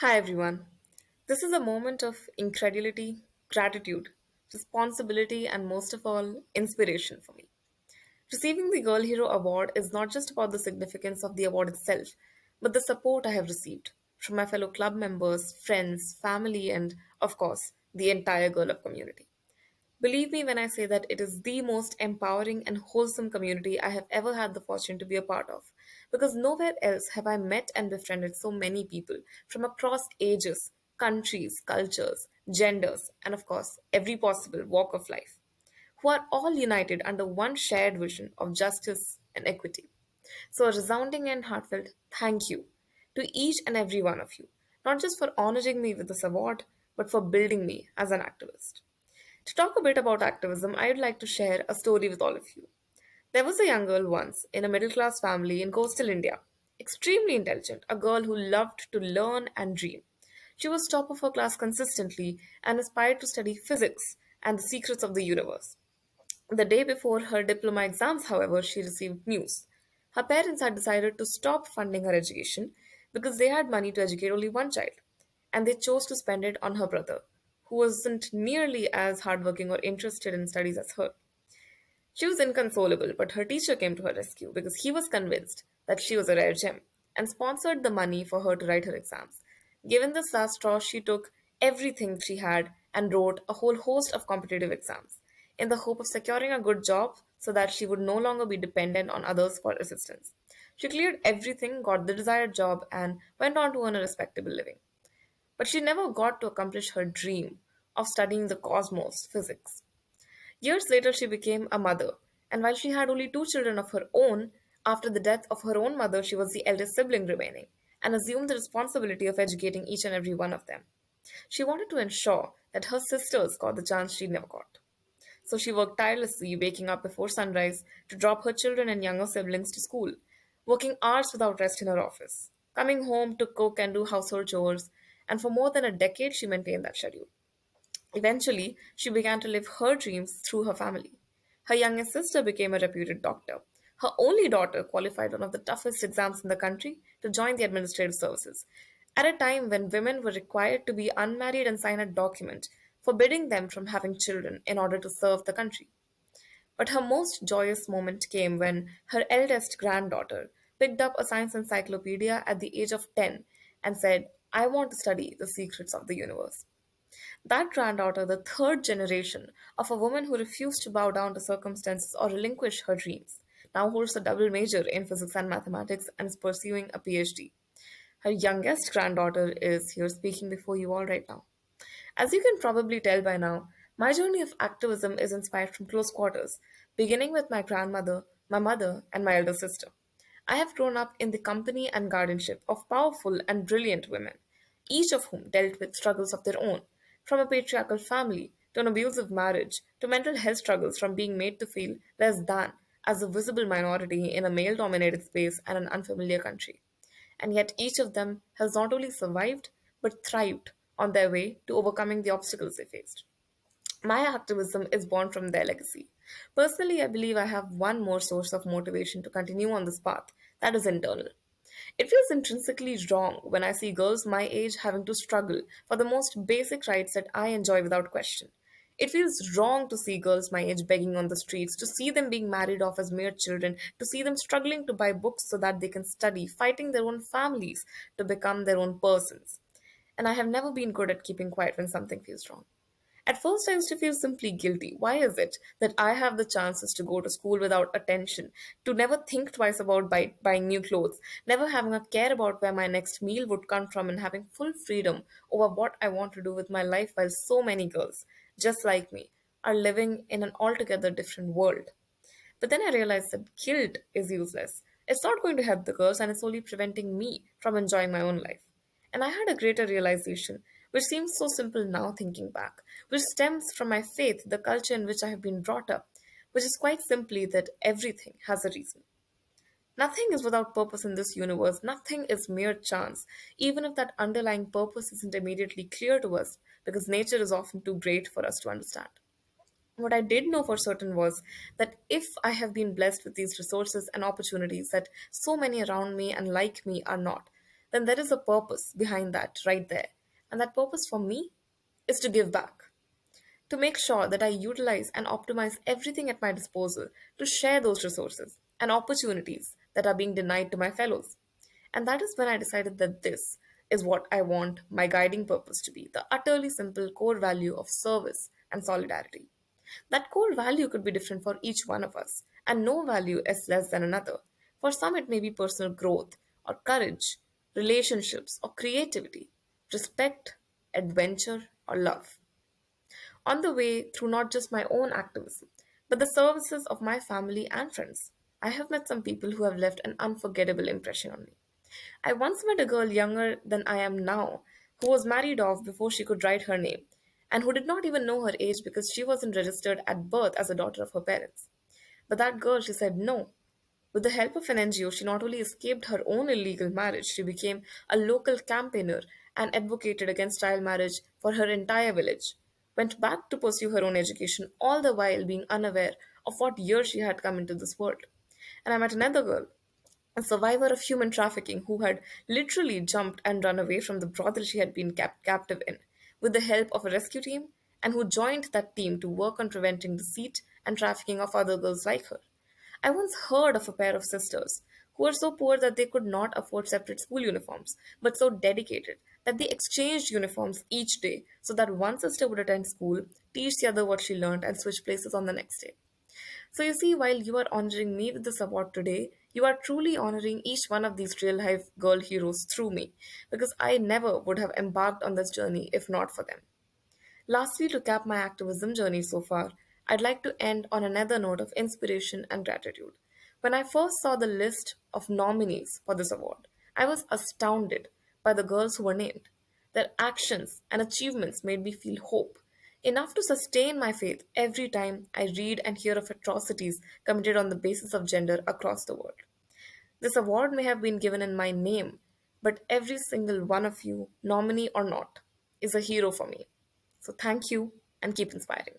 Hi everyone. This is a moment of incredulity, gratitude, responsibility, and most of all, inspiration for me. Receiving the Girl Hero Award is not just about the significance of the award itself, but the support I have received from my fellow club members, friends, family, and, of course, the entire Girl Up community. Believe me when I say that it is the most empowering and wholesome community I have ever had the fortune to be a part of. Because nowhere else have I met and befriended so many people from across ages, countries, cultures, genders, and of course, every possible walk of life, who are all united under one shared vision of justice and equity. So, a resounding and heartfelt thank you to each and every one of you, not just for honoring me with this award, but for building me as an activist. To talk a bit about activism, I'd like to share a story with all of you. There was a young girl once in a middle class family in coastal India, extremely intelligent, a girl who loved to learn and dream. She was top of her class consistently and aspired to study physics and the secrets of the universe. The day before her diploma exams, however, she received news. Her parents had decided to stop funding her education because they had money to educate only one child, and they chose to spend it on her brother, who wasn't nearly as hardworking or interested in studies as her. She was inconsolable, but her teacher came to her rescue because he was convinced that she was a rare gem and sponsored the money for her to write her exams. Given this last straw, she took everything she had and wrote a whole host of competitive exams in the hope of securing a good job so that she would no longer be dependent on others for assistance. She cleared everything, got the desired job, and went on to earn a respectable living. But she never got to accomplish her dream of studying the cosmos, physics. Years later, she became a mother, and while she had only two children of her own, after the death of her own mother, she was the eldest sibling remaining and assumed the responsibility of educating each and every one of them. She wanted to ensure that her sisters got the chance she never got. So she worked tirelessly, waking up before sunrise to drop her children and younger siblings to school, working hours without rest in her office, coming home to cook and do household chores, and for more than a decade she maintained that schedule. Eventually, she began to live her dreams through her family. Her youngest sister became a reputed doctor. Her only daughter qualified one of the toughest exams in the country to join the administrative services. At a time when women were required to be unmarried and sign a document forbidding them from having children in order to serve the country. But her most joyous moment came when her eldest granddaughter picked up a science encyclopedia at the age of 10 and said, I want to study the secrets of the universe. That granddaughter, the third generation of a woman who refused to bow down to circumstances or relinquish her dreams, now holds a double major in physics and mathematics and is pursuing a PhD. Her youngest granddaughter is here speaking before you all right now. As you can probably tell by now, my journey of activism is inspired from close quarters, beginning with my grandmother, my mother, and my elder sister. I have grown up in the company and guardianship of powerful and brilliant women, each of whom dealt with struggles of their own, from a patriarchal family to an abusive marriage to mental health struggles from being made to feel less than as a visible minority in a male dominated space and an unfamiliar country. And yet each of them has not only survived, but thrived on their way to overcoming the obstacles they faced. My activism is born from their legacy. Personally, I believe I have one more source of motivation to continue on this path that is internal. It feels intrinsically wrong when I see girls my age having to struggle for the most basic rights that I enjoy without question. It feels wrong to see girls my age begging on the streets, to see them being married off as mere children, to see them struggling to buy books so that they can study, fighting their own families to become their own persons. And I have never been good at keeping quiet when something feels wrong. At first, I used to feel simply guilty. Why is it that I have the chances to go to school without attention, to never think twice about buying new clothes, never having a care about where my next meal would come from, and having full freedom over what I want to do with my life, while so many girls, just like me, are living in an altogether different world? But then I realized that guilt is useless. It's not going to help the girls, and it's only preventing me from enjoying my own life. And I had a greater realization, which seems so simple now thinking back, which stems from my faith, the culture in which I have been brought up, which is quite simply that everything has a reason. Nothing is without purpose in this universe, nothing is mere chance, even if that underlying purpose isn't immediately clear to us, because nature is often too great for us to understand. What I did know for certain was that if I have been blessed with these resources and opportunities that so many around me and like me are not, then there is a purpose behind that right there. And that purpose for me is to give back, to make sure that I utilize and optimize everything at my disposal to share those resources and opportunities that are being denied to my fellows. And that is when I decided that this is what I want my guiding purpose to be, the utterly simple core value of service and solidarity. That core value could be different for each one of us, and no value is less than another. For some, it may be personal growth, or courage, relationships, or creativity, respect, adventure, or love. On the way through not just my own activism, but the services of my family and friends, I have met some people who have left an unforgettable impression on me. I once met a girl younger than I am now who was married off before she could write her name and who did not even know her age because she wasn't registered at birth as a daughter of her parents. But that girl, she said no. With the help of an NGO, she not only escaped her own illegal marriage, she became a local campaigner and advocated against child marriage for her entire village. Went back to pursue her own education, all the while being unaware of what year she had come into this world. And I met another girl, a survivor of human trafficking who had literally jumped and run away from the brothel she had been kept captive in, with the help of a rescue team, and who joined that team to work on preventing deceit and trafficking of other girls like her. I once heard of a pair of sisters who were so poor that they could not afford separate school uniforms, but so dedicated that they exchanged uniforms each day so that one sister would attend school, teach the other what she learned, and switch places on the next day. So you see, while you are honoring me with this award today, you are truly honoring each one of these real life girl heroes through me, because I never would have embarked on this journey if not for them. Lastly, to cap my activism journey so far, I'd like to end on another note of inspiration and gratitude. When I first saw the list of nominees for this award, I was astounded by the girls who were named. Their actions and achievements made me feel hope, enough to sustain my faith every time I read and hear of atrocities committed on the basis of gender across the world. This award may have been given in my name, but every single one of you, nominee or not, is a hero for me. So thank you and keep inspiring.